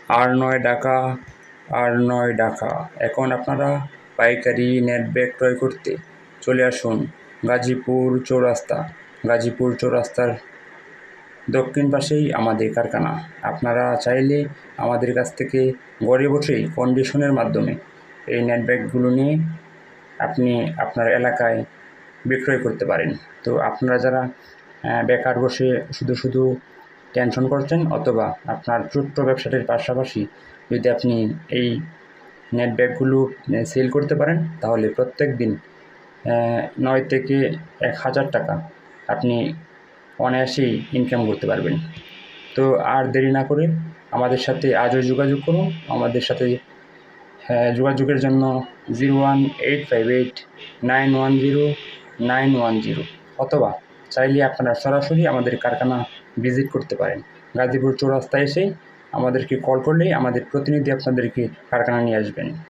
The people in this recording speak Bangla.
R9 Dhaka, R9 Dhaka. এখন আপনারা পাইকারি নেট ব্যাগ ক্রয় করতে চলে আসুন গাজীপুর চৌরাস্তা। গাজীপুর চৌরাস্তার দক্ষিণ পাশেই আমাদের কারখানা। আপনারা চাইলে আমাদের কাছ থেকে ঘরে বসেই কন্ডিশনের মাধ্যমে এই নেট ব্যাগগুলো নিয়ে আপনি আপনার এলাকায় বিক্রয় করতে পারেন। তো আপনারা যারা বেকার বসে শুধু টেনশন করছেন, অথবা আপনার ছোট্ট ব্যবসাটির পাশাপাশি যদি আপনি এই নেট ব্যাগগুলো সেল করতে পারেন, তাহলে প্রত্যেক দিন 9 থেকে 1000 টাকা আপনি অনায়াসেই ইনকাম করতে পারবেন। তো আর দেরি না করে আমাদের সাথে আজও যোগাযোগ করুন। আমাদের সাথে যোগাযোগের জন্য 01858910910, অথবা চাইলে আপনারা সরাসরি আমাদের কারখানা ভিজিট করতে পারেন। গাজীপুর চৌরাস্তায় এসে আমাদেরকে কল করলেই আমাদের প্রতিনিধি আপনাদেরকে কারখানা নিয়ে আসবেন।